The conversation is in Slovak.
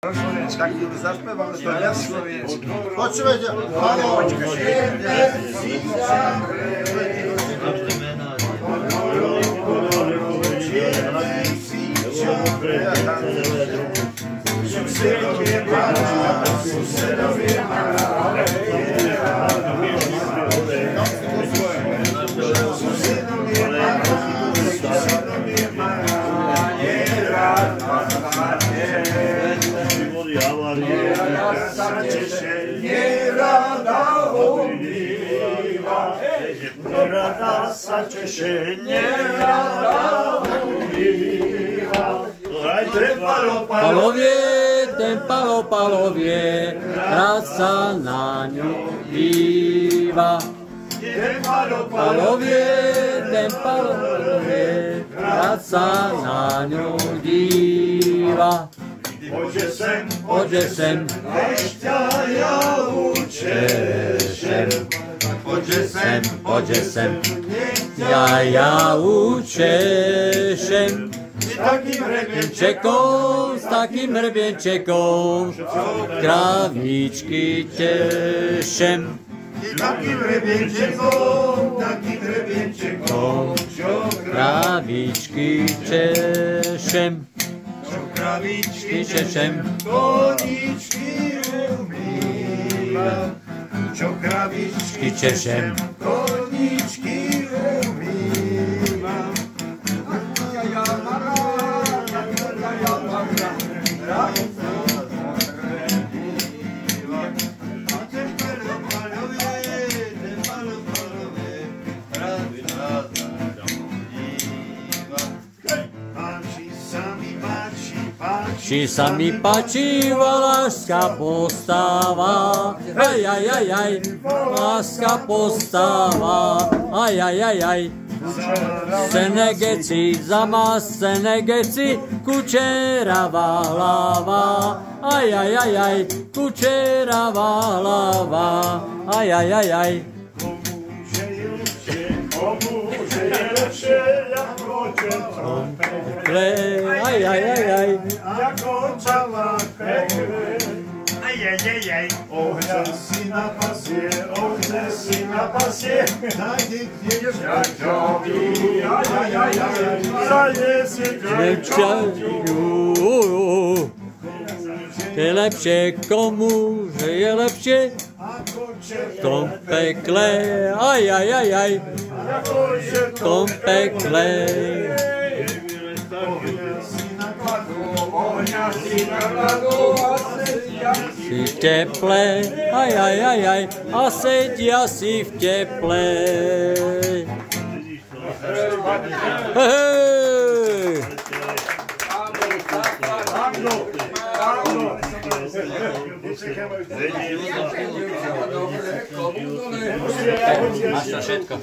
Tak zaśpiewamy to ja słowiecki. Počujete? Halo. Rada sa cieszenie rada umíva. Palovie, ten palovie, rád sa na ňu díva. Palovie, ten palovie, rád sa na ňu díva. Poďže sem, Ešte ja učešem. poďže sem, ja učešem. S takým hrebienčekom, kravičky tešem. Takým hrebienčekom, Kravičky tešem. kravičky Tešem. koničky umýva. Čo kravičky Tešem. koničky umýva. Či sa mi páči valašská postava, aj, láska postava, aj. Senegeci, za má senegeci, kučeravá hlava, aj, kučeravá hlava, aj. Komuže je lepšie, ako četro, Aj. ako čala pekve. Ohňa si na pasie, nájde dievčaťovi, zaniesie dievčaťu. Je lepšie komu, že je lepšie Ako v četro, tom pekle, aj, v tom pekle. ohňa si nakladu, Si v teple, aj, a sedia si v teple. Hej! Máš to všetko.